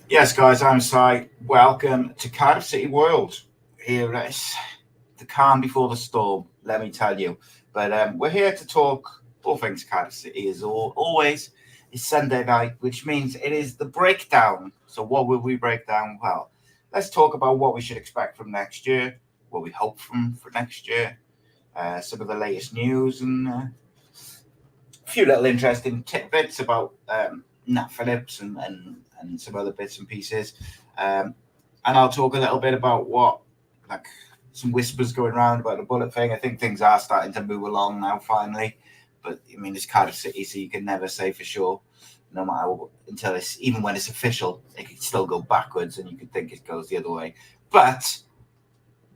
Yes, guys, I'm Si. Welcome to Cardiff City World. Here is the calm before the storm, let me tell you. But we're here to talk all things Cardiff City, as always. It's Sunday night, which means it is the breakdown. So, what will we break down? Well, let's talk about what we should expect from next year, what we hope from for next year, some of the latest news, and a few little interesting tidbits about Nat Phillips and some other bits and pieces. Um, and I'll talk a little bit about what, like, some whispers going around about the Bulut thing. I think things are starting to move along now, finally. But I mean, it's Cardiff City, so you can never say for sure. No matter what, until it's even when it's official, it could still go backwards, and you could think it goes the other way. But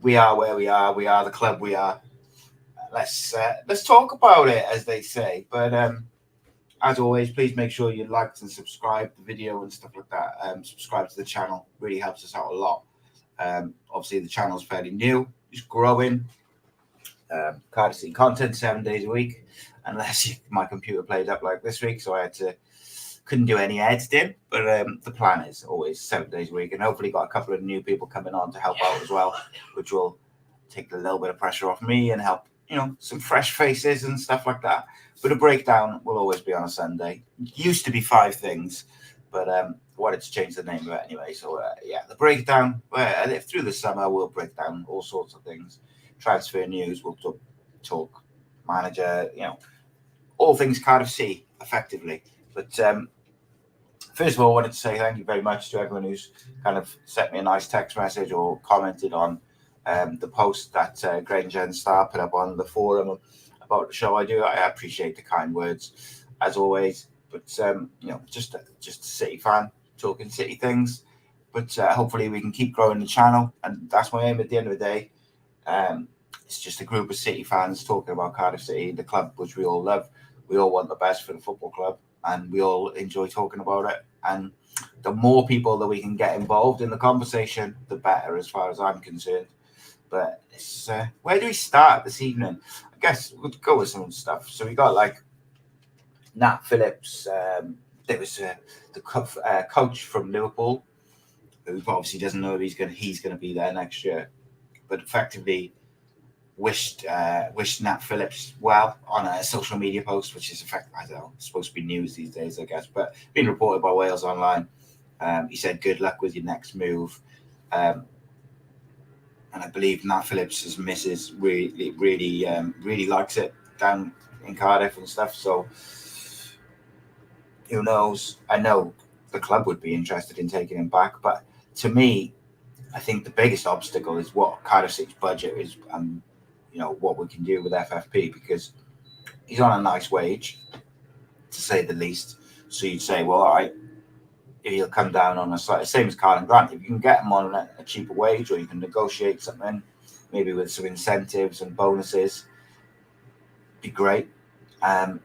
we are where we are. We are the club we are. Let's talk about it, as they say. But as always, please make sure you like and subscribe the video and stuff like that. Subscribe to the channel, really helps us out a lot. Obviously, the channel's fairly new, it's growing. Cardiff City content 7 days a week, unless my computer played up like this week, so couldn't do any editing. But the plan is always 7 days a week, and hopefully got a couple of new people coming on to help out as well, which will take a little bit of pressure off me and help some fresh faces and stuff like that. But a breakdown will always be on a Sunday. It used to be five things, but wanted to change the name of it anyway. So yeah, the breakdown. Through the summer, we'll break down all sorts of things. Transfer news. We'll talk manager. All things Cardiff City, effectively. But first of all, I wanted to say thank you very much to everyone who's kind of sent me a nice text message or commented on the post that Granger and Star put up on the forum about the show I do. I appreciate the kind words, as always. But just a City fan talking City things. But hopefully we can keep growing the channel, and that's my aim at the end of the day. It's just a group of City fans talking about Cardiff City, the club which we all love. We all want the best for the football club, and we all enjoy talking about it. And the more people that we can get involved in the conversation, the better, as far as I'm concerned. But where do we start this evening? I guess we'll go with some stuff. So we got like Nat Phillips. There was the coach from Liverpool, who obviously doesn't know if he's gonna be there next year, but effectively wished Nat Phillips well on a social media post, which is I don't know, it's supposed to be news these days, I guess, but being reported by Wales Online. He said, "Good luck with your next move." And I believe Nat Phillips' missus really likes it down in Cardiff and stuff. So who knows? I know the club would be interested in taking him back, but to me, I think the biggest obstacle is what Cardiff City's budget is, and what we can do with FFP, because he's on a nice wage, to say the least. So you'd say, well, all right, if he'll come down on a slightly same as Carlin Grant, if you can get him on a cheaper wage, or you can negotiate something, maybe with some incentives and bonuses, be great. I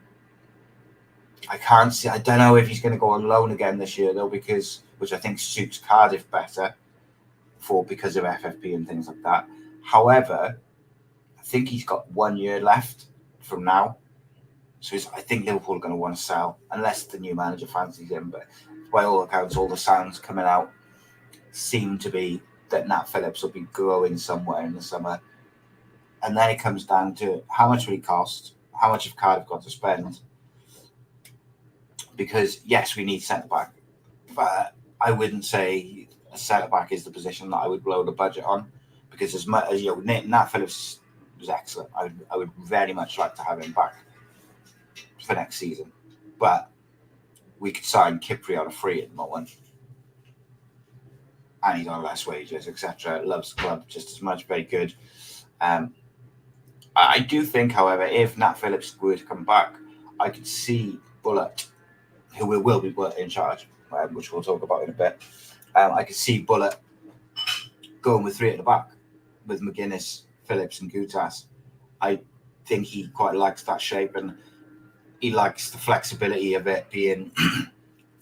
can't see. I don't know if he's going to go on loan again this year though, which I think suits Cardiff better because of FFP and things like that. However, I think he's got 1 year left from now, so I think Liverpool are going to want to sell unless the new manager fancies him. But by all accounts, all the sounds coming out seem to be that Nat Phillips will be growing somewhere in the summer. And then it comes down to how much will he cost? How much have Cardiff got to spend? Because yes, we need centre back, but I wouldn't say a centre back is the position that I would blow the budget on, because as much as Nat Phillips was excellent, I would very much like to have him back for next season. But we could sign Kipri on a free at the moment, and he's on less wages, etc. Loves the club just as much, very good. I do think, however, if Nat Phillips were to come back, I could see Bulut, who will be Bulut in charge, which we'll talk about in a bit. I could see Bulut going with three at the back, with McGuinness, Phillips, and Gutas. I think he quite likes that shape, and he likes the flexibility of it being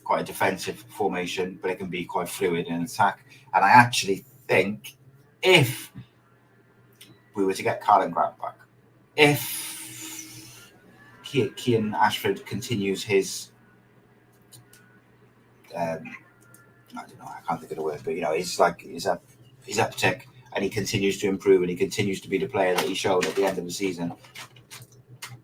quite a defensive formation, but it can be quite fluid in attack. And I actually think if we were to get Carlin Grant back, if Kean Ashford continues his I don't know, I can't think of the word, but he's uptick, and he continues to improve, and he continues to be the player that he showed at the end of the season.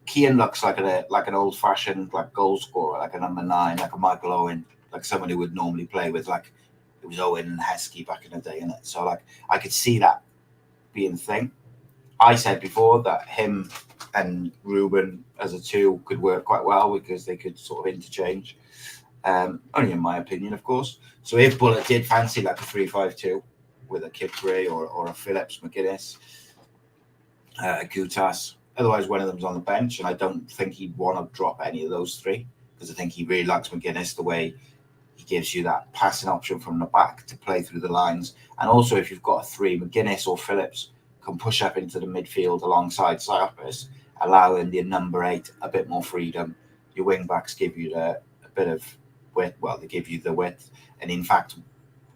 Keane looks like an old-fashioned goal scorer, like a number 9, like a Michael Owen, like someone who would normally play with it was Owen and Heskey back in the day, innit? So I could see that being the thing. I said before that him and Ruben as a 2 could work quite well because they could sort of interchange. Only in my opinion, of course. So if Bulut did fancy like a 3-5-2 with a Kipre or a Phillips, McGuinness, Gutas, otherwise one of them's on the bench, and I don't think he'd want to drop any of those 3 because I think he really likes McGuinness, the way he gives you that passing option from the back to play through the lines. And also, if you've got a 3, McGuinness or Phillips can push up into the midfield alongside Cyprus, allowing the number 8 a bit more freedom. Your wing backs give you a bit of width. Well, they give you the width, and in fact,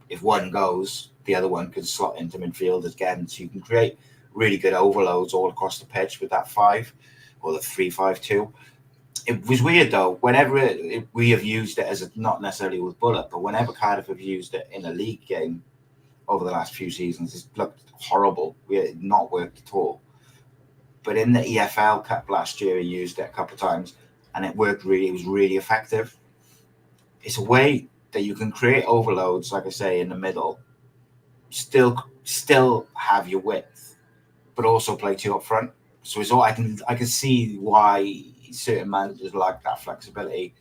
if one goes, the other one can slot into midfield again, so you can create really good overloads all across the pitch with that 5 or the 3-5-2. It was weird though, whenever we have used it not necessarily with Bulut, but whenever Cardiff have used it in a league game over the last few seasons, it's looked horrible. It not worked at all. But in the EFL Cup last year, he used it a couple of times, and it worked really. It was really effective. It's a way that you can create overloads, like I say, in the middle, still have your width, but also play 2 up front. So it's all I can see why certain managers like that flexibility,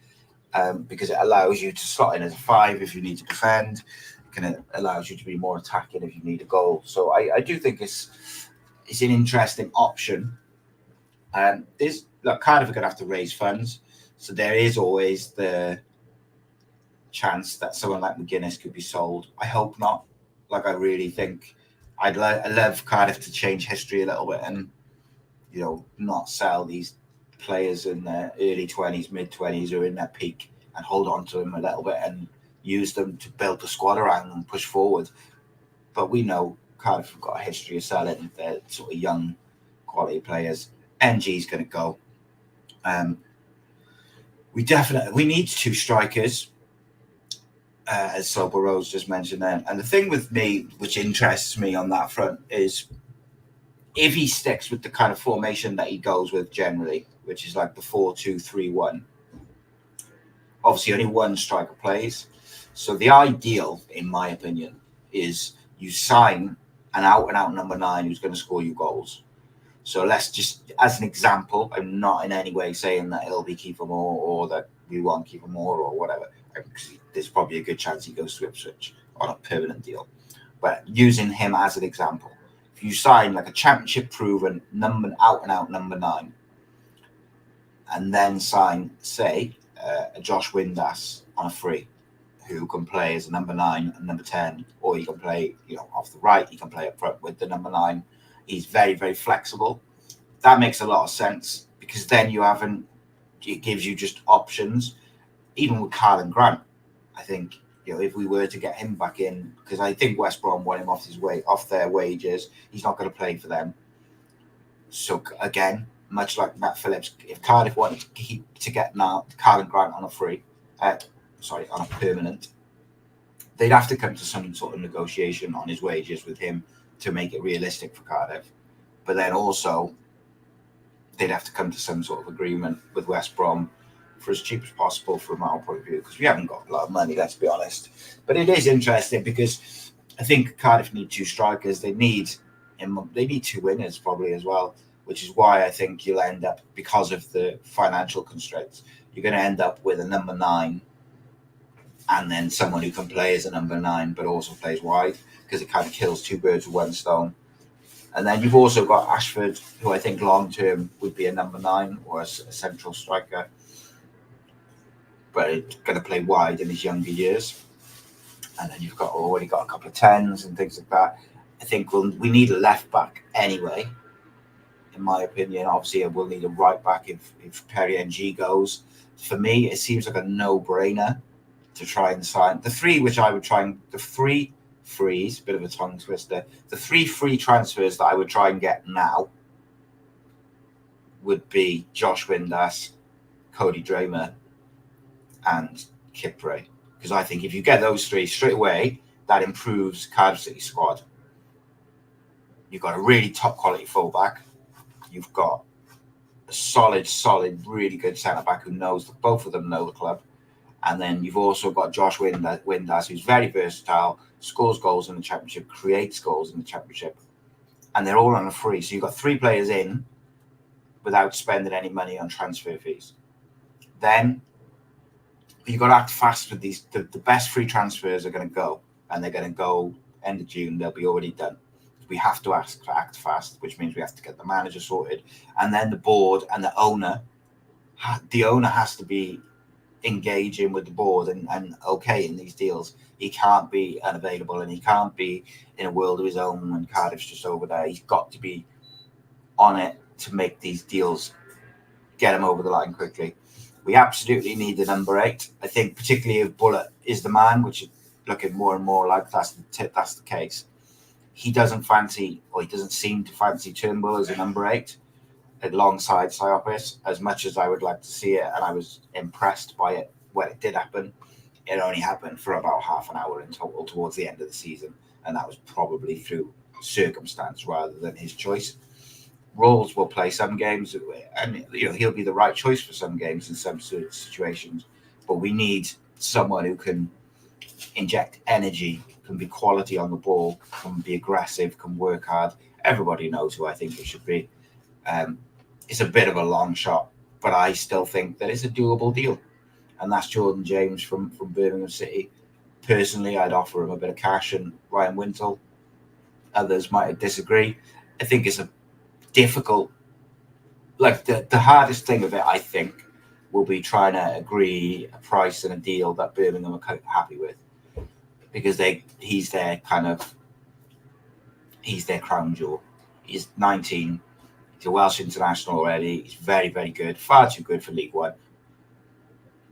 because it allows you to slot in as a 5 if you need to defend. It allows you to be more attacking if you need a goal. So I do think it's an interesting option. Cardiff are going to have to raise funds, so there is always the chance that someone like McGuinness could be sold. I hope not. I really think I love Cardiff to change history a little bit and not sell these players in their early 20s, mid 20s, or in their peak, and hold on to them a little bit and use them to build the squad around and push forward. But we know Cardiff have got a history of selling their sort of young quality players. NG's going to go. We need 2 strikers, as Sober Rose just mentioned then. And the thing with me, which interests me on that front, is if he sticks with the kind of formation that he goes with generally, which is like the 4-2-3-1, obviously only one striker plays. So the ideal, in my opinion, is you sign an out-and-out number 9 who's going to score you goals. So let's just, as an example, I'm not in any way saying that it'll be Kiefer Moore or that we want Kiefer Moore or whatever. There's probably a good chance he goes to Ipswich on a permanent deal. But using him as an example, if you sign like a championship-proven out-and-out number 9, and then sign, say, a Josh Windass on a free, who can play as a number 9 and number 10, or he can play, off the right, he can play up front with the number 9. He's very, very flexible. That makes a lot of sense, because then it gives you just options. Even with Carl Grant, I think, if we were to get him back in, because I think West Brom want him off their wages, he's not going to play for them. So again, much like Matt Phillips, if Cardiff wanted to get now Carl Grant on a free, on a permanent, they'd have to come to some sort of negotiation on his wages with him to make it realistic for Cardiff. But then also, they'd have to come to some sort of agreement with West Brom for as cheap as possible from our point of view, because we haven't got a lot of money, let's be honest. But it is interesting because I think Cardiff need 2 strikers. They need 2 wingers probably as well, which is why I think you'll end up, because of the financial constraints, you're going to end up with a number 9 and then someone who can play as a number 9 but also plays wide, because it kind of kills 2 birds with 1 stone. And then you've also got Ashford, who I think long-term would be a number 9 or a central striker, but it's going to play wide in his younger years. And then you've already got a couple of 10s and things like that. I think we need a left-back anyway, in my opinion. Obviously, we'll need a right-back if Perry NG goes. For me, it seems like a no-brainer to try and sign. The 3 which I would try and... The 3 frees, bit of a tongue twister. The 3 free transfers that I would try and get now would be Josh Windass, Cody Dramer, and Kipre, because I think if you get those three straight away, that improves Cardiff City's squad. You've got a really top quality fullback. You've got a solid, really good centre back who knows both of them know the club. And then you've also got Josh Windass, who's very versatile, scores goals in the Championship, creates goals in the Championship, and they're all on a free. So you've got 3 players in without spending any money on transfer fees. Then you've got to act fast with these. The best free transfers are going to go, and they're going to go end of June. They'll be already done. We have to act fast, which means we have to get the manager sorted, and then the board and the owner. The owner has to be engaging with the board and okay in these deals. He can't be unavailable, and he can't be in a world of his own when Cardiff's just over there. He's got to be on it to make these deals, get him over the line quickly. We absolutely need the number 8. I think particularly if Bulut is the man, which is looking more and more like that's the case. He doesn't seem to fancy Turnbull as a number 8 alongside Siopis as much as I would like to see it, and I was impressed by it when it did happen. It only happened for about half an hour in total towards the end of the season, and that was probably through circumstance rather than his choice. Rolls will play some games, and he'll be the right choice for some games in some situations, but we need someone who can inject energy, can be quality on the ball, can be aggressive, can work hard. Everybody knows who I think it should be. It's a bit of a long shot, but I still think that it's a doable deal, and that's Jordan James from Birmingham City. Personally, I'd offer him a bit of cash and Ryan Wintle. Others might disagree. I think it's a difficult, like the hardest thing of it, I think, will be trying to agree a price and a deal that Birmingham are happy with, because he's their crown jewel. He's 19. He's a Welsh international already. He's very, very good. Far too good for League One.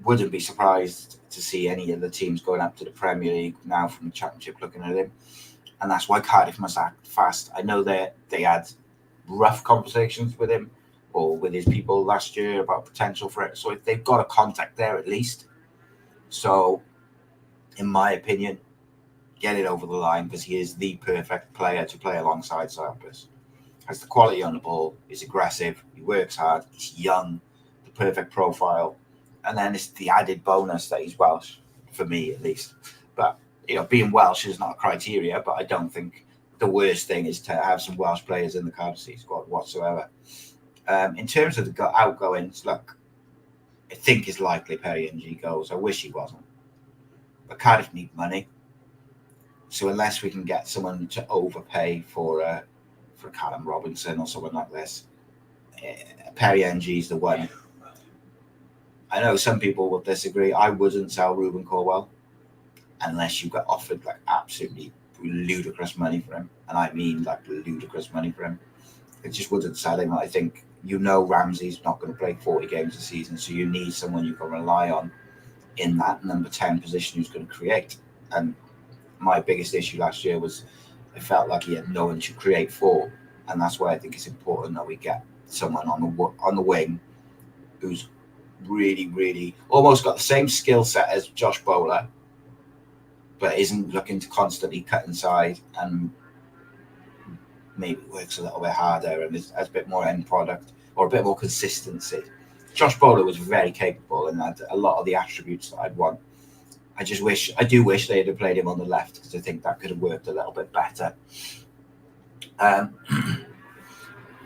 Wouldn't be surprised to see any of the teams going up to the Premier League now from the Championship looking at him. And that's why Cardiff must act fast. I know they had rough conversations with him or with his people last year about potential for it. So they've got a contact there at least. So, in my opinion, get it over the line, because he is the perfect player to play alongside Siopis. Has the quality on the ball, he's aggressive, he works hard, he's young, the perfect profile. And then it's the added bonus that he's Welsh, for me at least. But, being Welsh is not a criteria, but I don't think the worst thing is to have some Welsh players in the Cardiff City squad whatsoever. In terms of the outgoings, look, I think it's likely Perry Ng goes. I wish he wasn't. But Cardiff need money. So unless we can get someone to overpay for Callum Robinson or someone like this, Perry Ng is the one. I know some people will disagree. I wouldn't sell Ruben Corwell unless you got offered like absolutely ludicrous money for him. And I mean like ludicrous money for him. I just wouldn't sell him. I think Ramsey's not going to play 40 games a season, so you need someone you can rely on in that number 10 position who's going to create. And my biggest issue last year was I felt like he had no one to create for, and that's why I think it's important that we get someone on the wing who's really, really almost got the same skill set as Josh Bowler, but isn't looking to constantly cut inside and maybe works a little bit harder and has a bit more end product or a bit more consistency. Josh Bowler was very capable and had a lot of the attributes that I'd want. I do wish they'd have played him on the left, because I think that could have worked a little bit better.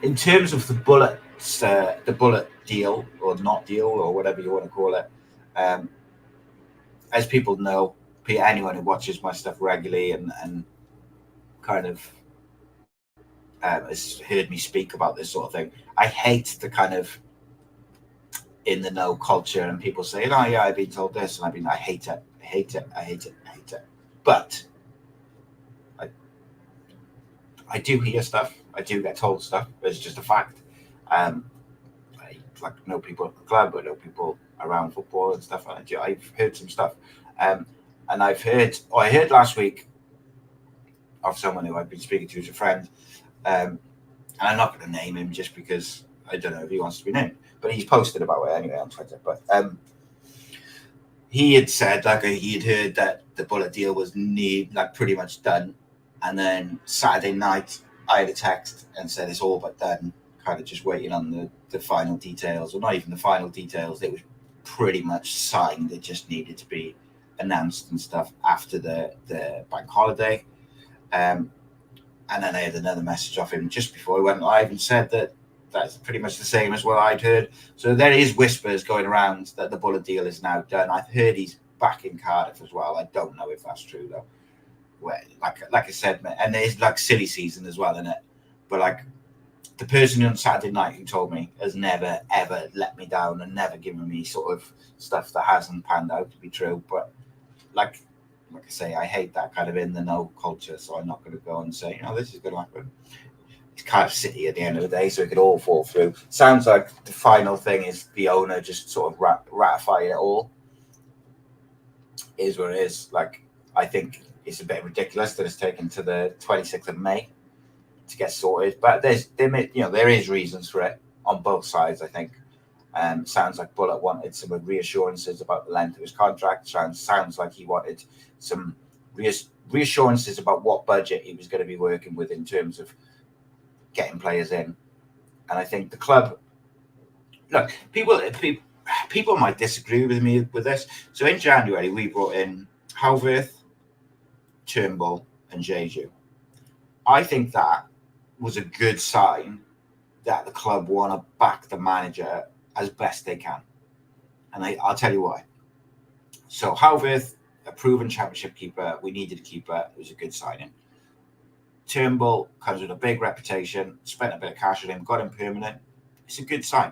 In terms of the Bulut deal or not deal or whatever you want to call it, as people know, anyone who watches my stuff regularly and kind of has heard me speak about this sort of thing, I hate the kind of in the know culture and people saying, "Oh yeah, I've been told this," and I hate it. But I do hear stuff. I do get told stuff. It's just a fact. I know people at the club. I know people around football and stuff. And I've heard some stuff. And I heard last week of someone who I've been speaking to as a friend. And I'm not going to name him just because I don't know if he wants to be named. But he's posted about it anyway on Twitter. But he had said he'd heard that the Bulut deal was pretty much done, and then Saturday night I had a text and said it's all but done, kind of just waiting on the final details, or not even the final details. It was pretty much signed. It just needed to be announced and stuff after the bank holiday. And then I had another message off him just before he went live and said that that's pretty much the same as what I'd heard. So there is whispers going around that the Bulut deal is now done. I've heard he's back in Cardiff as well. I don't know if that's true though. Well, like I said, and it's like silly season as well, isn't it? But like the person on Saturday night who told me has never ever let me down and never given me sort of stuff that hasn't panned out to be true. But like I say, I hate that kind of in the know culture, so I'm not going to go and say, this is going to happen. It's Cardiff City at the end of the day, so it could all fall through. Sounds like the final thing is the owner just sort of ratifying it all. Is what it is. Like, I think it's a bit ridiculous that it's taken to the 26th of May to get sorted, but there is reasons for it on both sides. I think. Sounds like Bulut wanted some reassurances about the length of his contract. Sounds like he wanted some reassurances about what budget he was going to be working with in terms of getting players in. And I think the club, look, people might disagree with me with this. So in January, we brought in Howverth, Turnbull, and Jeju. I think that was a good sign that the club want to back the manager as best they can. And I'll tell you why. So Howverth, a proven championship keeper, we needed a keeper. It was a good signing. Turnbull comes with a big reputation, spent a bit of cash on him, got him permanent. It's a good sign.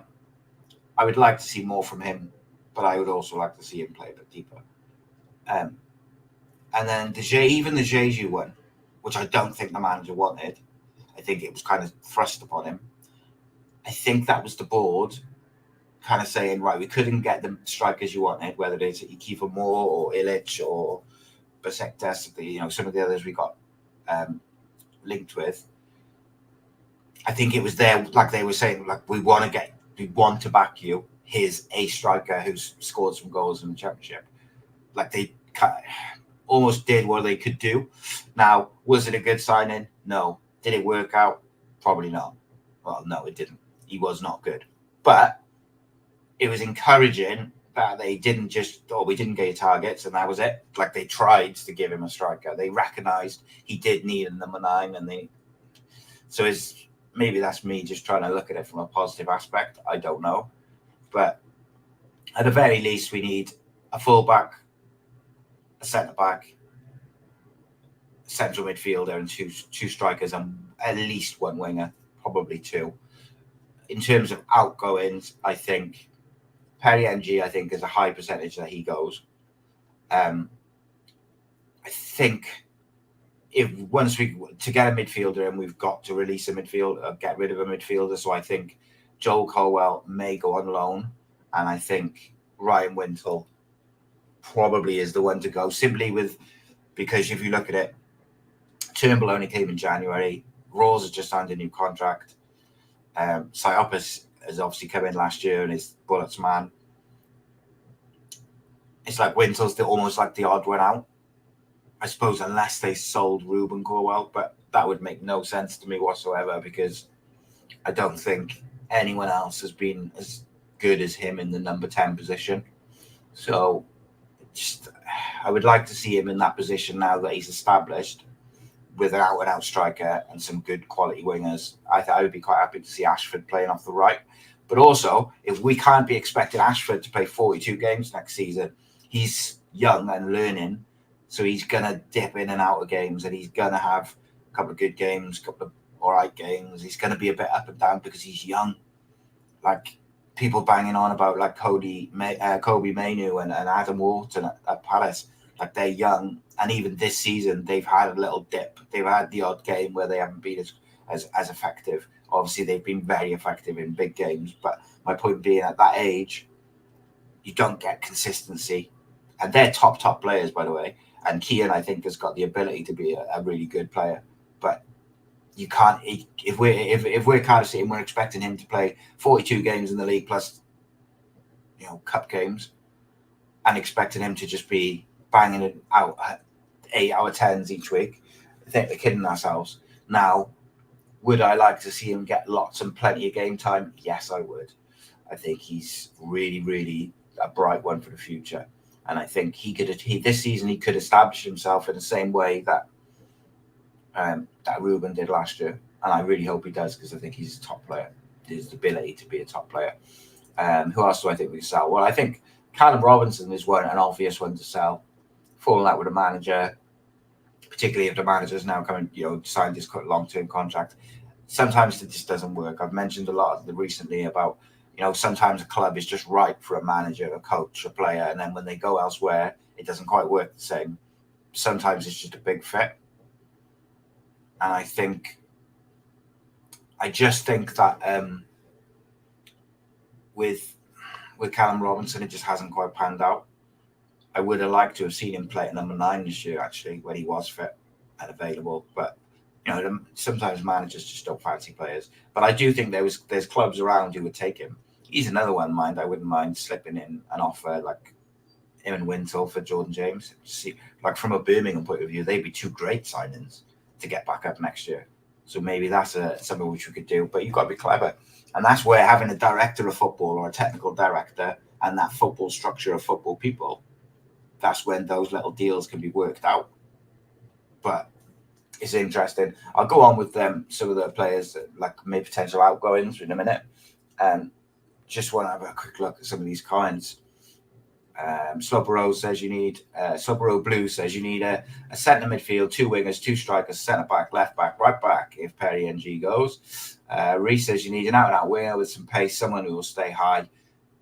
I would like to see more from him, but I would also like to see him play a bit deeper. And then even the Jeju one, which I don't think the manager wanted, I think it was kind of thrust upon him. I think that was the board kind of saying, right, we couldn't get the strikers you wanted, whether it's Kiefer Moore or Illich or Besiktas, some of the others we got linked with. I think it was there, like they were saying, like we want to back you. Here's a striker who's scored some goals in the championship. Like they almost did what they could do. Now, was it a good signing? No. Did it work out? Probably not. Well, no, it didn't. He was not good. But it was encouraging that they didn't just, we didn't get your targets and that was it. Like they tried to give him a striker. They recognised he did need a number 9 so maybe that's me just trying to look at it from a positive aspect. I don't know. But at the very least, we need a full-back, a centre-back, central midfielder and two strikers and at least one winger, probably 2. In terms of outgoings, I think Perry NG, I think, is a high percentage that he goes. I think once to get a midfielder and we've got to release a midfielder, get rid of a midfielder. So I think Joel Colwell may go on loan, and I think Ryan Wintle probably is the one to go. Because if you look at it, Turnbull only came in January. Rawls has just signed a new contract. Psyopis has obviously come in last year and is Bulut's man. It's like Wintle's almost like the odd one out, I suppose, unless they sold Ruben Corwell, but that would make no sense to me whatsoever because I don't think anyone else has been as good as him in the number 10 position. So I would like to see him in that position now that he's established with an out-and-out striker and some good quality wingers. I would be quite happy to see Ashford playing off the right. But also, if we can't be expecting Ashford to play 42 games next season, he's young and learning, so he's going to dip in and out of games, and he's going to have a couple of good games, a couple of all right games. He's going to be a bit up and down because he's young. Like, people banging on about like Kobe Mainu and Adam Wharton at Palace, like they're young, and even this season they've had a little dip. They've had the odd game where they haven't been as effective. Obviously, they've been very effective in big games, but my point being, at that age, you don't get consistency, and they're top players, by the way. And Keane, I think, has got the ability to be a really good player, but you can't. If we're Cardiff City and we're expecting him to play 42 games in the league plus, cup games, and expecting him to just be banging it out at 8 out of 10s each week, I think we're kidding ourselves. Now, would I like to see him get lots and plenty of game time? Yes, I would. I think he's really, really a bright one for the future. And I think this season he could establish himself in the same way that Ruben did last year. And I really hope he does, because I think he's a top player. He has the ability to be a top player. Who else do I think we can sell? Well, I think Callum Robinson is an obvious one to sell. Falling out with a manager, particularly if the manager's now coming, signed this long-term contract. Sometimes it just doesn't work. I've mentioned a lot recently about, sometimes a club is just right for a manager, a coach, a player, and then when they go elsewhere, it doesn't quite work the same. Sometimes it's just a big fit. And I just think that with Callum Robinson, it just hasn't quite panned out. I would have liked to have seen him play at number 9 this year, actually, when he was fit and available. But sometimes managers just don't fancy players. But I do think there's clubs around who would take him. He's another one, I wouldn't mind slipping in an offer like him and Wintle for Jordan James. See, like from a Birmingham point of view, they'd be 2 great signings to get back up next year. So maybe that's something which we could do. But you've got to be clever. And that's where having a director of football or a technical director and that football structure of football people, that's when those little deals can be worked out. But it's interesting. I'll go on with some of the players like maybe potential outgoings in a minute. Just want to have a quick look at some of these comments. Slobberow says you need Slobberow Blue says you need a centre midfield, 2 wingers, 2 strikers, centre back, left back, right back if Perry NG goes. Reese says you need an out-and-out winger with some pace, someone who will stay high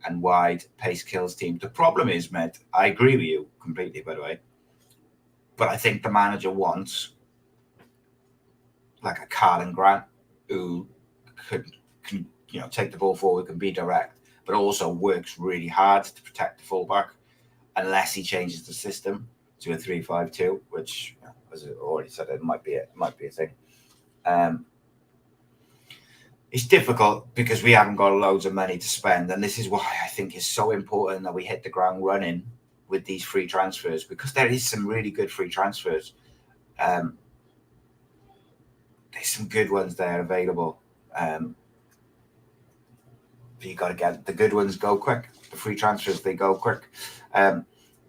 and wide. Pace kills teams. The problem is, Med, I agree with you completely, by the way, but I think the manager wants like a Carlin Grant who can take the ball forward, can be direct, but also works really hard to protect the fullback, unless he changes the system to a 3-5-2, which, as I already said, it might be a thing. It's difficult because we haven't got loads of money to spend, and this is why I think it's so important that we hit the ground running with these free transfers, because there is some really good free transfers. There's some good ones there available. You got to get the good ones, go quick. The free transfers, they go quick.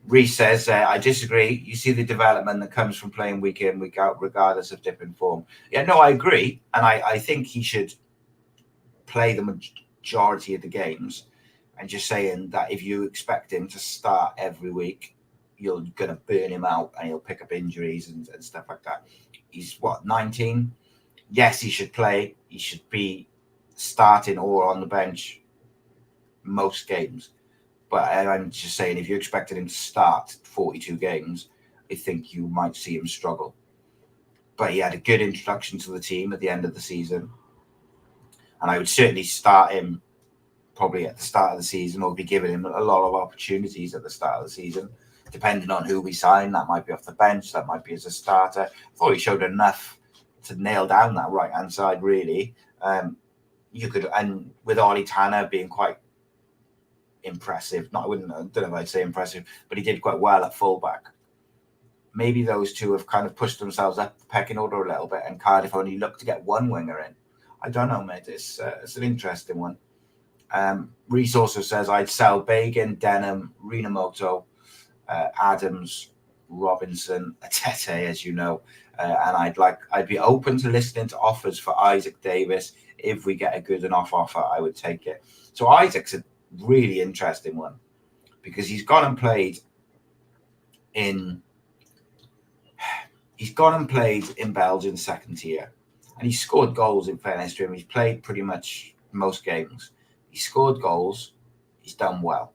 Reese says, I disagree. You see the development that comes from playing week in, week out, regardless of dip in form. Yeah, no, I agree. And I think he should play the majority of the games. And just saying that if you expect him to start every week, you're going to burn him out and he'll pick up injuries and stuff like that. He's, 19? Yes, he should play. He should be starting or on the bench most games. But I'm just saying, if you expected him to start 42 games, I think you might see him struggle. But he had a good introduction to the team at the end of the season. And I would certainly start him probably at the start of the season, or be giving him a lot of opportunities at the start of the season, depending on who we sign. That might be off the bench, that might be as a starter. I thought he showed enough to nail down that right-hand side, really. You could, and with Ollie Tanner being quite impressive, I don't know if I'd say impressive, but he did quite well at fullback. Maybe those two have kind of pushed themselves up the pecking order a little bit, and Cardiff only looked to get 1 winger in. I don't know, mate. It's an interesting one. Reese also says I'd sell Bagan, Denham, Rinamoto, Adams, Robinson, Atete, as you know, and I'd be open to listening to offers for Isaac Davis. If we get a good enough offer, I would take it. So Isaac's a really interesting one, because he's gone and played in Belgium second tier, and he scored goals. In fairness to him, he's played pretty much most games. He scored goals. He's done well.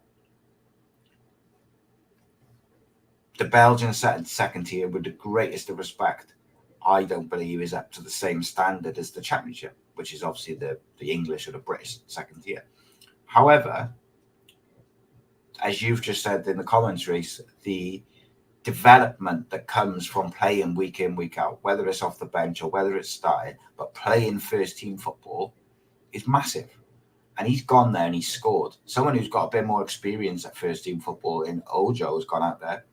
The Belgian second tier, with the greatest of respect, I don't believe is up to the same standard as the Championship, which is obviously the English or the British second tier. However, as you've just said in the commentary, the development that comes from playing week in, week out, whether it's off the bench or whether it's starting, but playing first team football is massive. and he's gone there and he's scored. Someone who's got a bit more experience at first team football in Ojo has gone out there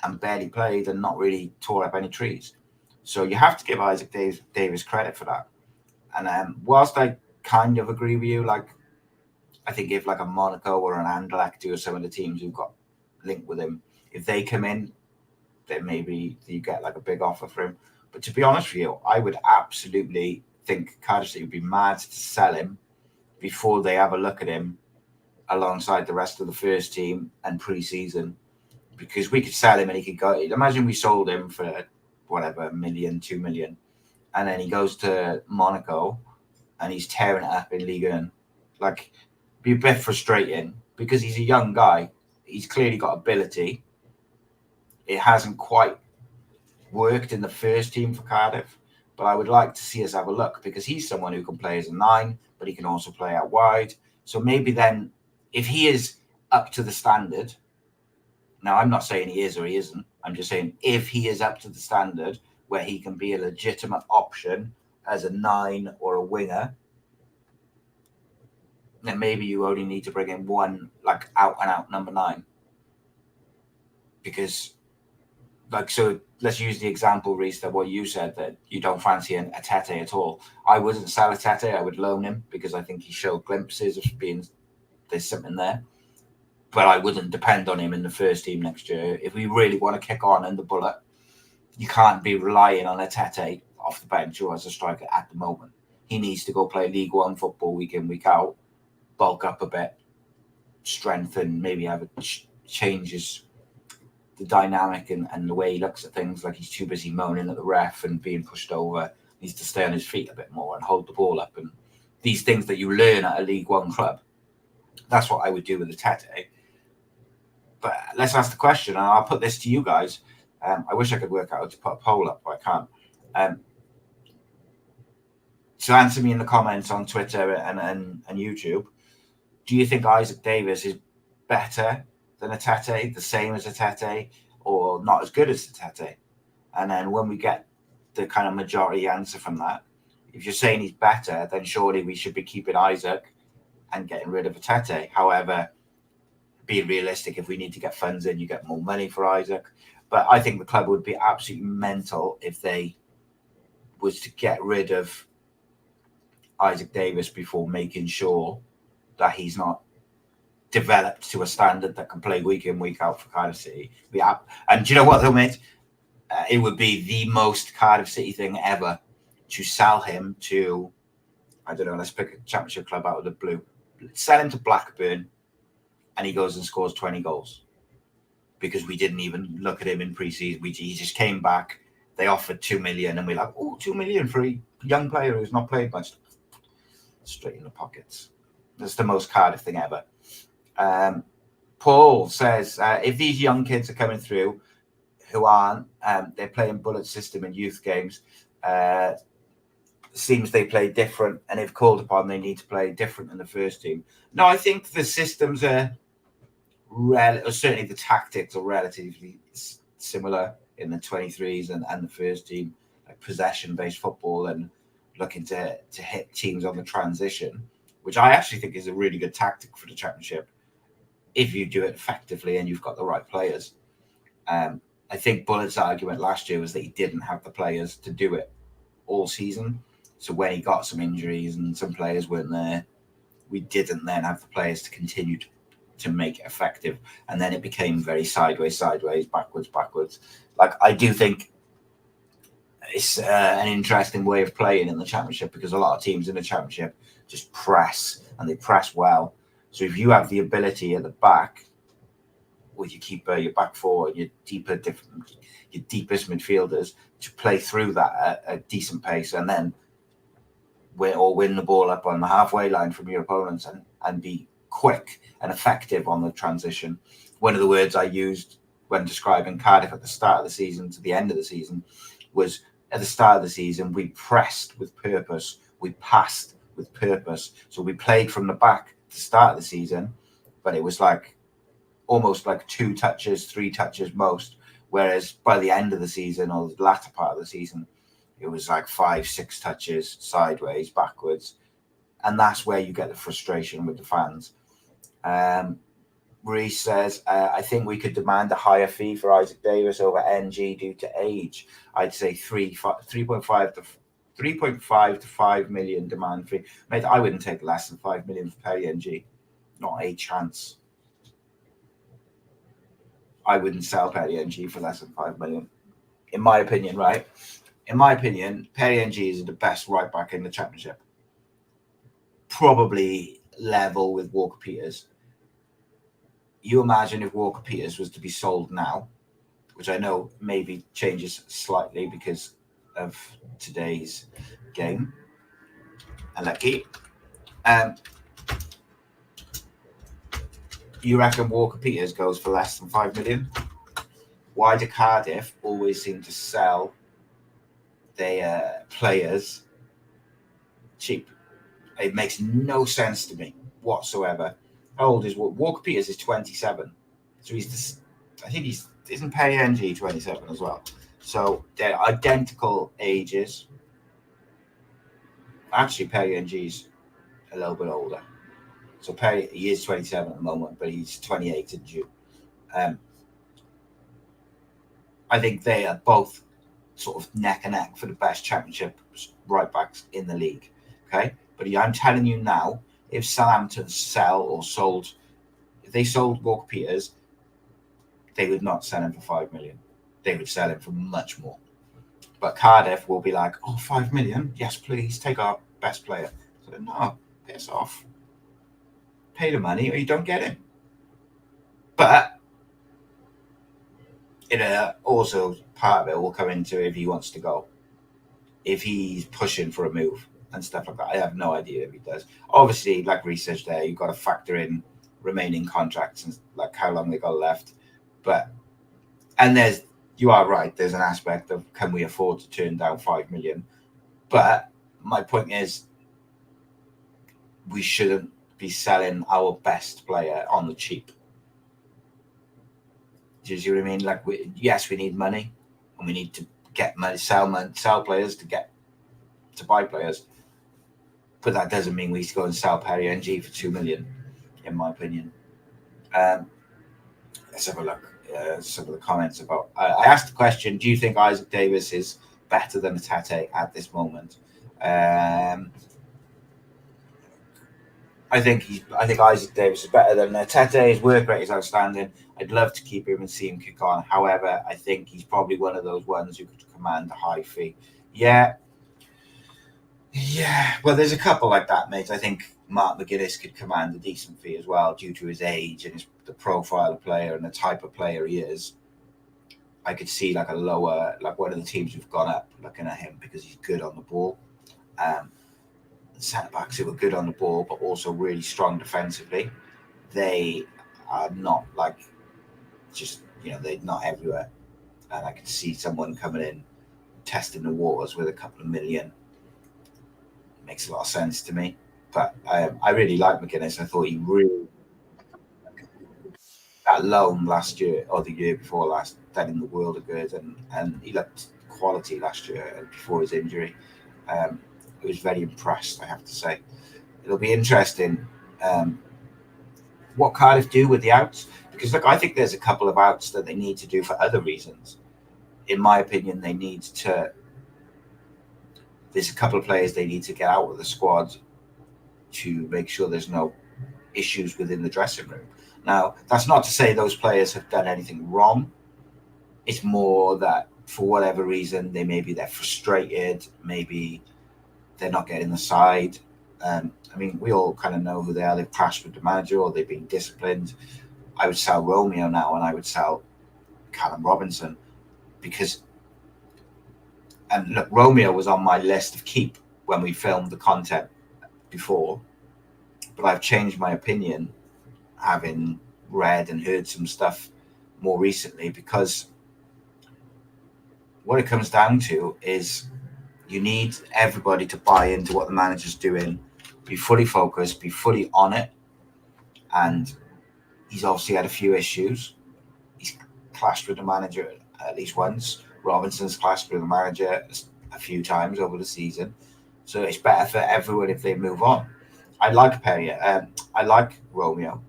and barely played and not really tore up any trees. So you have to give Isaac Davis credit for that. And whilst I kind of agree with you, like, I think if like a Monaco or an Anderlecht or some of the teams who've got linked with him, if they come in, then maybe you get like a big offer for him. But to be honest with you, I would absolutely think Cardiff City would be mad to sell him before they have a look at him alongside the rest of the first team and pre-season, because we could sell him and he could go. Imagine we sold him for whatever, $1 million, 2 million, and then he goes to Monaco and he's tearing it up in Ligue 1. Like, be a bit frustrating because he's a young guy. He's clearly got ability. It hasn't quite worked in the first team for Cardiff, but I would like to see us have a look because he's someone who can play as a 9, but he can also play out wide. So maybe then, if he is up to the standard, now I'm not saying he is or he isn't, I'm just saying if he is up to the standard where he can be a legitimate option as a 9 or a winger, then maybe you only need to bring in one like out and out number 9. Because, like, so let's use the example, Reece, that what you said, that you don't fancy a Tete at all. I wouldn't sell a Tete, I would loan him because I think he showed glimpses of being, there's something there. But I wouldn't depend on him in the first team next year. If we really want to kick on in the Bulut, you can't be relying on a Tete off the bench or as a striker at the moment. He needs to go play League One football week in, week out, bulk up a bit, strengthen, maybe have a changes the dynamic and the way he looks at things. Like, he's too busy moaning at the ref and being pushed over. He needs to stay on his feet a bit more and hold the ball up. And these things that you learn at a League One club, that's what I would do with the Tete. But let's ask the question, and I'll put this to you guys. I wish I could work out how to put a poll up, but I can't. So answer me in the comments on Twitter and YouTube. Do you think Isaac Davis is better than a Tete, the same as a Tete, or not as good as a Tete? And then when we get the kind of majority answer from that, if you're saying he's better, then surely we should be keeping Isaac and getting rid of a Tete. However, being realistic, if we need to get funds in, you get more money for Isaac. But I think the club would be absolutely mental if they was to get rid of Isaac Davis before making sure that he's not developed to a standard that can play week in, week out for Cardiff City. And do you know what, though, mate? It would be the most Cardiff City thing ever to sell him to, I don't know, let's pick a championship club out of the blue. Sell him to Blackburn and he goes and scores 20 goals. Because we didn't even look at him in pre-season. He just came back. They offered 2 million and we're like, oh, 2 million for a young player who's not played much. Straight in the pockets. That's the most Cardiff thing ever. Paul says, if these young kids are coming through who aren't, they're playing Bulut system in youth games, seems they play different, and if called upon, they need to play different in the first team. No, I think the systems are or certainly the tactics are relatively similar in the 23s and the first team, like possession-based football and looking to hit teams on the transition, which I actually think is a really good tactic for the championship if you do it effectively and you've got the right players. I think Bulut's argument last year was that he didn't have the players to do it all season. So when he got some injuries and some players weren't there, we didn't then have the players to continue to make it effective. And then it became very sideways, backwards. Like, I do think it's an interesting way of playing in the championship because a lot of teams in the championship just press and they press well. So if you have the ability at the back with your keeper, your back four, your deepest midfielders to play through that at a decent pace and then win the ball up on the halfway line from your opponents and be quick and effective on the transition. One of the words I used when describing Cardiff at the start of the season to the end of the season was, at the start of the season, we pressed with purpose, we passed with purpose. So we played from the back to start the season, but it was like almost like 2 touches, 3 touches most. Whereas by the end of the season or the latter part of the season, it was like 5, 6 touches sideways, backwards. and that's where you get the frustration with the fans. Reese says, I think we could demand a higher fee for Isaac Davis over NG due to age. I'd say 3.5 to 5 million demand fee. Mate, I wouldn't take less than 5 million for Perry NG. Not a chance. I wouldn't sell Perry NG for less than 5 million. In my opinion, right? In my opinion, Perry NG is the best right back in the Championship. Probably level with Walker Peters. You imagine if Walker Peters was to be sold now, which I know maybe changes slightly because of today's game. Unlucky. You reckon Walker Peters goes for less than 5 million? Why do Cardiff always seem to sell their players cheap? It makes no sense to me whatsoever. How old is Walker Peters? Is 27, so isn't Perry NG 27 as well? So they're identical ages. Actually, Perry NG's a little bit older. So Perry, he is 27 at the moment, but he's 28 in June. I think they are both sort of neck and neck for the best Championship right backs in the league. Okay, but I'm telling you now, if Southampton if they sold Walker Peters, they would not sell him for 5 million. They would sell him for much more. But Cardiff will be like, 5 million? Yes, please, take our best player. So no, piss off. Pay the money or you don't get him. But also part of it will come into if he wants to go. If he's pushing for a move and stuff like that. I have no idea if he does. Obviously, like research there, you've got to factor in remaining contracts and like how long they got left. You are right, there's an aspect of can we afford to turn down 5 million? But my point is we shouldn't be selling our best player on the cheap. Do you see what I mean? Like, yes, we need money and we need to get money, sell players to buy players. But that doesn't mean we go and sell Perry NG for 2 million, in my opinion. Let's have a look. Some of the comments about. I asked the question: do you think Isaac Davis is better than Tete at this moment? I think Isaac Davis is better than Tete. His work rate is outstanding. I'd love to keep him and see him kick on. However, I think he's probably one of those ones who could command a high fee. Yeah. Well, there's a couple like that, mate. I think Mark McGuinness could command a decent fee as well due to his age and the profile of player and the type of player he is. I could see like one of the teams who've gone up looking at him because he's good on the ball. Centre backs who are good on the ball but also really strong defensively. They are not like they're not everywhere. And I could see someone coming in testing the waters with a couple of million. Makes a lot of sense to me. But I really like McGuinness. I thought he really that loan last year or the year before last done in the world of good, and he looked quality last year before his injury. I was very impressed, I have to say. It'll be interesting what Cardiff do with the outs, because look, I think there's a couple of outs that they need to do for other reasons. In my opinion, there's a couple of players they need to get out of the squad to make sure there's no issues within the dressing room. Now, that's not to say those players have done anything wrong. It's more that for whatever reason, they're frustrated, maybe they're not getting the side. We all kind of know who they are. They've clashed with the manager or they've been disciplined. I would sell Romeo now and I would sell Callum Robinson because, and look, Romeo was on my list of keep when we filmed the content before, but I've changed my opinion having read and heard some stuff more recently, because what it comes down to is you need everybody to buy into what the manager's doing, be fully focused, be fully on it. And he's obviously had a few issues. He's clashed with the manager at least once. Robinson's clashed with the manager a few times over the season. So it's better for everyone if they move on. I like Perry. I like Romeo.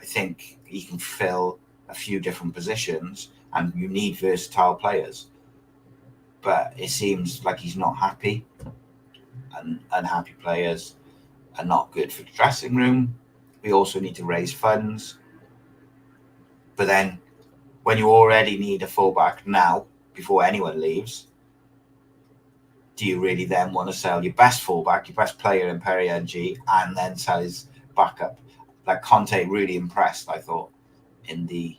I think he can fill a few different positions, and you need versatile players. But it seems like he's not happy, and unhappy players are not good for the dressing room. We also need to raise funds. But then, when you already need a fullback now, before anyone leaves, do you really then want to sell your best fullback, your best player in Perry NG, and then sell his backup? Like Conte really impressed, I thought, in the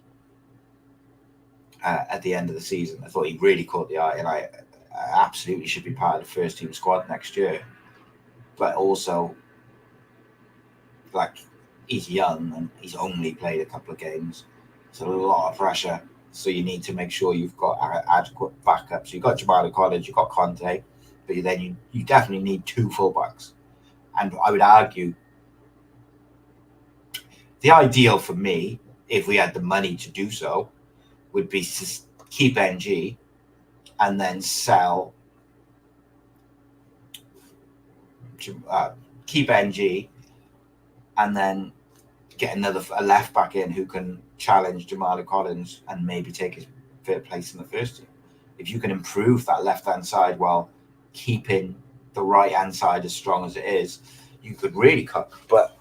at the end of the season. I thought he really caught the eye, and I absolutely should be part of the first team squad next year. But also, like, he's young and he's only played a couple of games. It's a lot of pressure. So you need to make sure you've got adequate backups. You've got Jamal College, you've got Conte, but then you definitely need two fullbacks. And I would argue the ideal for me, if we had the money to do so, would be to keep NG and then sell, keep NG and then get a left back in who can challenge Jamal Collins and maybe take his third place in the first team. If you can improve that left-hand side while keeping the right-hand side as strong as it is, you could really cut. But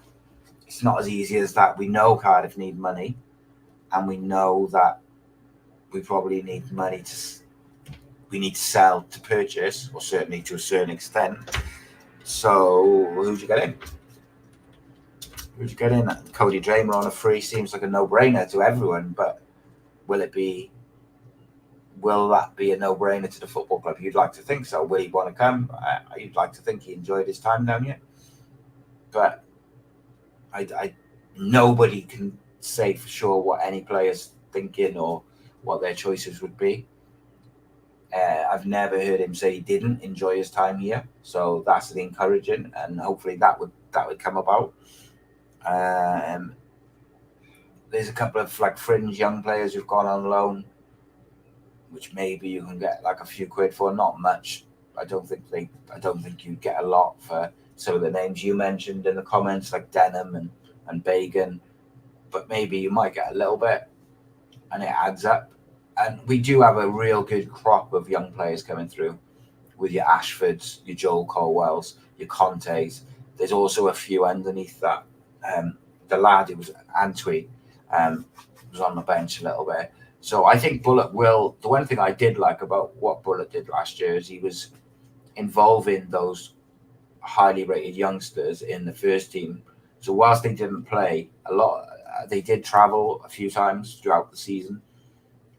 it's not as easy as that. We know Cardiff need money, and we know that we probably need money we need to sell to purchase, or certainly to a certain extent. So who'd you get in? Cody Dramer on a free seems like a no-brainer to everyone, but will that be a no-brainer to the football club? You'd like to think so. Will he want to come? You'd like to think he enjoyed his time down here, but nobody can say for sure what any player's thinking or what their choices would be. I've never heard him say he didn't enjoy his time here, so that's the encouraging, and hopefully that would come about. There's a couple of like fringe young players who've gone on loan, which maybe you can get like a few quid for. Not much. I don't think you get a lot for some of the names you mentioned in the comments, like Denham and Bagan, but maybe you might get a little bit, and it adds up. And we do have a real good crop of young players coming through, with your Ashfords, your Joel Colwells, your Contes. There's also a few underneath that. The lad who was Antwi was on the bench a little bit. So I think Bulut will. The one thing I did like about what Bulut did last year is he was involving those highly rated youngsters in the first team. So whilst they didn't play a lot, they did travel a few times throughout the season,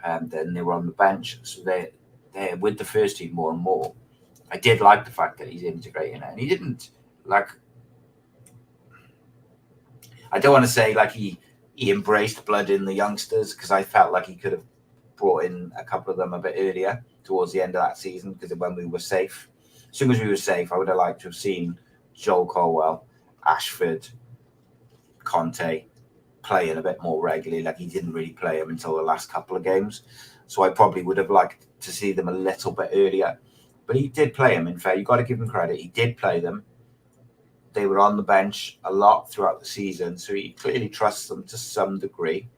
and then they were on the bench. So they're with the first team more and more. I did like the fact that he's integrating it, and he didn't like. I don't want to say like he embraced blood in the youngsters, because I felt like he could have brought in a couple of them a bit earlier towards the end of that season, because when we were safe. As soon as we were safe, I would have liked to have seen Joel Colwell, Ashford, Conte playing a bit more regularly. Like, he didn't really play them until the last couple of games. So I probably would have liked to see them a little bit earlier. But he did play them, in fair. You've got to give him credit. He did play them. They were on the bench a lot throughout the season, so he clearly trusts them to some degree.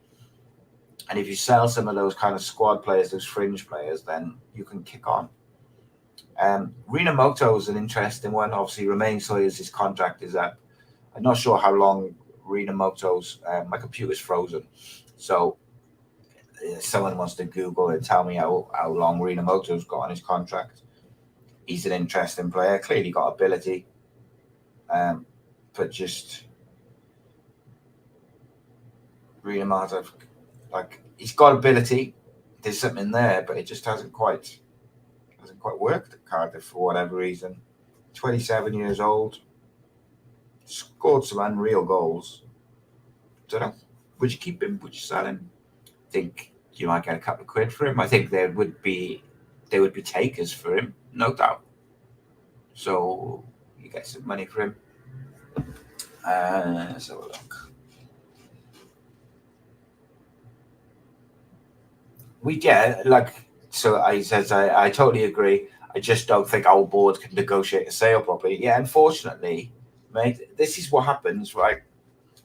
And if you sell some of those kind of squad players, those fringe players, then you can kick on. Rinamoto is an interesting one. Obviously, Romain Sawyer's contract is up. I'm not sure how long Rinamoto's. My computer's frozen, so if someone wants to Google and tell me how long Rinamoto's got on his contract. He's an interesting player. Clearly got ability. But just Rinamoto, like, he's got ability. There's something there, but it just hasn't quite worked at Cardiff for whatever reason. 27 years old, scored some unreal goals. Don't know. Would you keep him? Would you sell him? Think you might get a couple of quid for him. I think there would be takers for him, no doubt. So you get some money for him. Let's have a look. We get so I says I totally agree. I just don't think our board can negotiate a sale properly. Yeah, unfortunately, mate, this is what happens, right?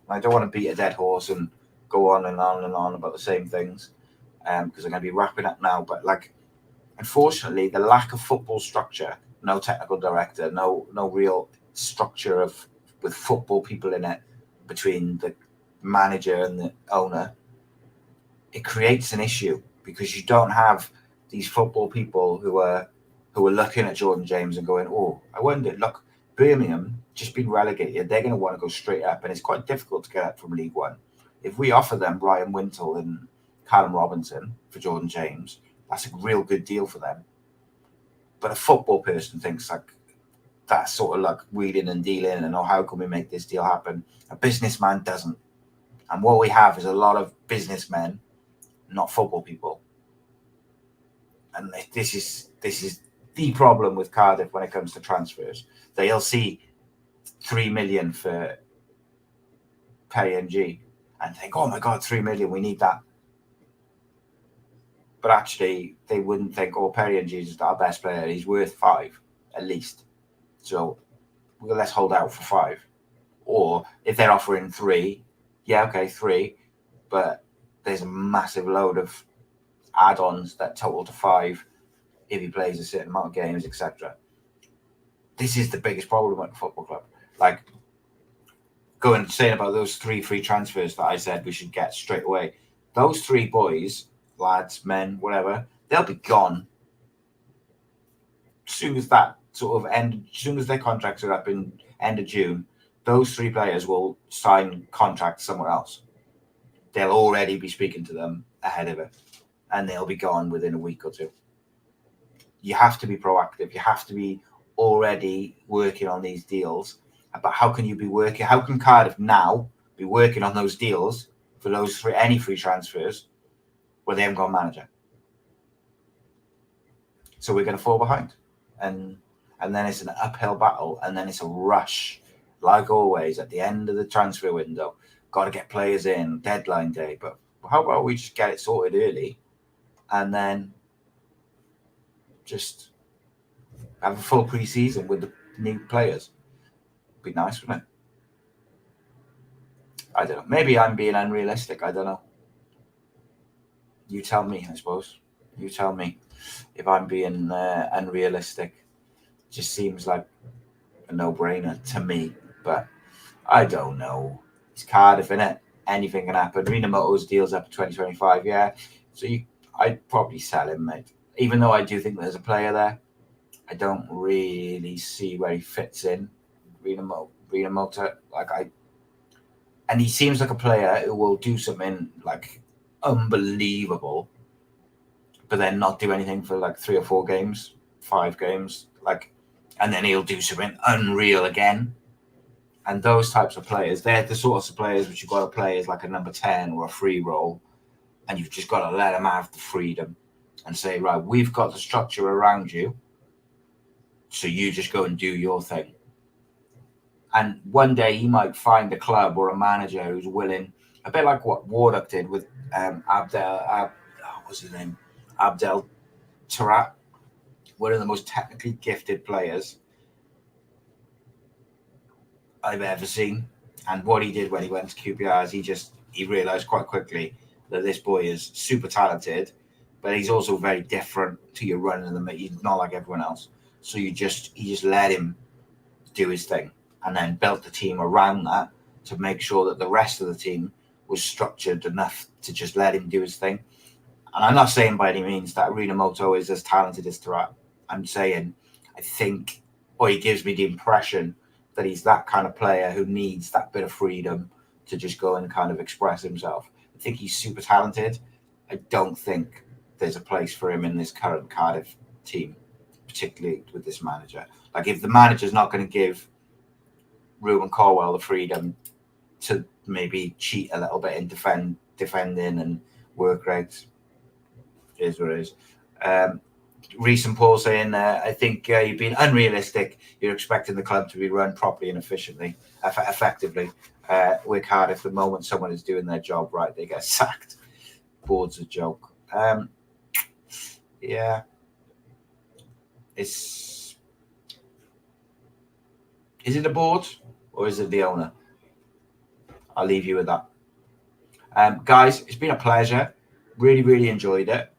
I don't want to beat a dead horse and go on and on and on about the same things, because I'm going to be wrapping up now. But like, unfortunately, the lack of football structure, no technical director, no real structure with football people in it between the manager and the owner, it creates an issue because you don't have these football people who are looking at Jordan James and going, oh, I wonder, look, Birmingham just been relegated. They're going to want to go straight up, and it's quite difficult to get up from League One. If we offer them Ryan Wintle and Callum Robinson for Jordan James, that's a real good deal for them. But a football person thinks like that's sort of like wheeling and dealing, and oh, how can we make this deal happen? A businessman doesn't. And what we have is a lot of businessmen, not football people. And this is the problem with Cardiff when it comes to transfers. They'll see 3 million for G and think, oh my God, 3 million, we need that. But actually, they wouldn't think, oh, G is our best player. He's worth 5 at least. So let's hold out for 5. Or if they're offering 3, yeah, okay, 3. But there's a massive load of add-ons that total to 5 if he plays a certain amount of games, etc. This is the biggest problem at the football club. Like, going and saying about those 3 free transfers that I said we should get straight away. Those 3 boys, lads, men, whatever, they'll be gone as soon as that sort of end. As soon as their contracts are up in end of June, those 3 players will sign contracts somewhere else. They'll already be speaking to them ahead of it, and they'll be gone within a week or 2. You have to be proactive. You have to be already working on these deals. But how can you be working? How can Cardiff now be working on those deals for those any free transfers where they haven't got a manager? So we're going to fall behind, and then it's an uphill battle, and then it's a rush, like always at the end of the transfer window. Got to get players in, deadline day. But how about we just get it sorted early, and then just have a full pre-season with the new players? Be nice, wouldn't it? I don't know. Maybe I'm being unrealistic. I don't know. You tell me, I suppose. You tell me if I'm being unrealistic. It just seems like a no-brainer to me, but I don't know. It's Cardiff, innit? Anything can happen. Rinamoto's deal's up to 2025, yeah. So I'd probably sell him, mate. Even though I do think there's a player there, I don't really see where he fits in. Rinamoto, and he seems like a player who will do something like unbelievable, but then not do anything for like 3 or 4 games, 5 games, and then he'll do something unreal again. And those types of players, they're the sorts of players which you've got to play as like a number 10 or a free role, and you've just got to let them have the freedom and say, right, we've got the structure around you, so you just go and do your thing. And one day he might find a club or a manager who's willing, a bit like what Warnock did with what's his name? Abdel Tarat, one of the most technically gifted players I've ever seen. And what he did when he went to QPR is he realised quite quickly that this boy is super talented, but he's also very different to your running in the. He's not like everyone else. So he just let him do his thing, and then built the team around that to make sure that the rest of the team was structured enough to just let him do his thing. And I'm not saying by any means that Rinamoto is as talented as Tarat. I'm saying I think, or he gives me the impression that he's that kind of player who needs that bit of freedom to just go and kind of express himself. I think he's super talented. I don't think there's a place for him in this current Cardiff team, particularly with this manager. Like, if the manager's not going to give Ruben Colwell the freedom to maybe cheat a little bit in defending and work rates, is what it is. Recent Paul saying, I think you've been unrealistic. You're expecting the club to be run properly and effectively. With Cardiff, the moment someone is doing their job right, they get sacked. Board's a joke. Yeah. Is it a board or is it the owner? I'll leave you with that. Guys, it's been a pleasure. Really, really enjoyed it.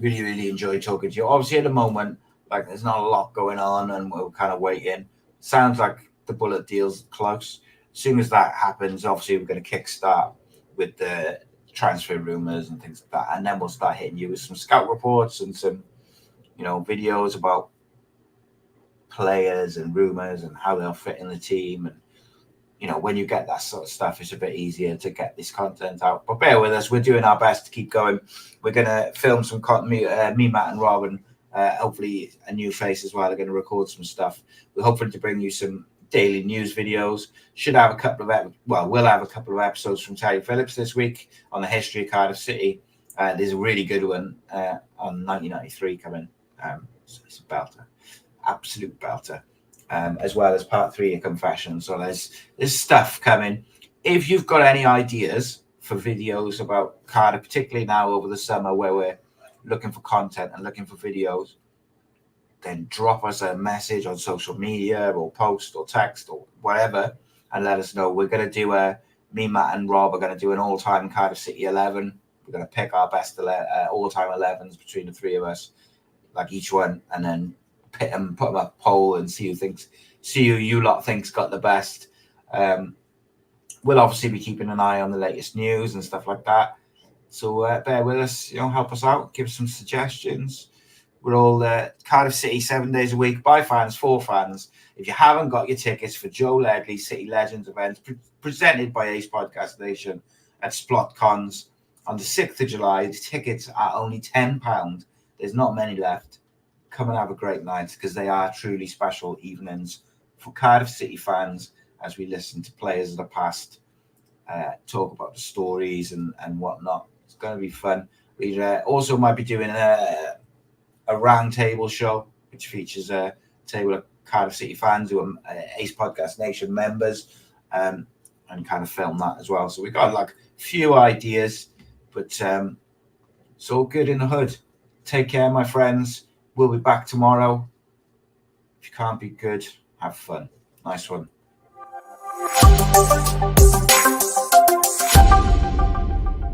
Really, really enjoyed talking to you. Obviously, at the moment, like there's not a lot going on, and we're kind of waiting. Sounds like the Bulut deal's close. As soon as that happens, obviously, we're going to kickstart with the transfer rumours and things like that, and then we'll start hitting you with some scout reports and some, videos about players and rumours and how they'll fit in the team. And when you get that sort of stuff, it's a bit easier to get this content out. But bear with us, we're doing our best to keep going. We're going to film some content. Me, Matt, and Robin. Hopefully a new face as well. Are going to record some stuff. We're hoping to bring you some daily news videos. We'll have a couple of episodes from Terry Phillips this week on the history of Cardiff City. There's a really good one on 1993 coming. It's a belter, absolute belter. As well as part 3 of Confessions. So there's stuff coming. If you've got any ideas for videos about Cardiff, particularly now over the summer where we're looking for content and looking for videos, then drop us a message on social media or post or text or whatever and let us know. We're going to do me, Matt and Rob are going to do an all-time Cardiff City 11. We're going to pick our best all-time 11s between the three of us, like each one, and then put them up poll and see who you lot thinks got the best. We'll obviously be keeping an eye on the latest news and stuff like that. So bear with us, help us out, give us some suggestions. We're all Cardiff City 7 days a week, by fans, for fans. If you haven't got your tickets for Joe Ledley City Legends event presented by Ace Podcast Nation at Splott Cons on the 6th of July, the tickets are only £10. There's not many left. Come and have a great night, because they are truly special evenings for Cardiff City fans as we listen to players of the past, talk about the stories and whatnot. It's going to be fun. We also might be doing a round table show, which features a table of Cardiff City fans who are Ace Podcast Nation members, and kind of film that as well. So we got like a few ideas, but it's all good in the hood. Take care, my friends. We'll be back tomorrow. If you can't be good, have fun. Nice one.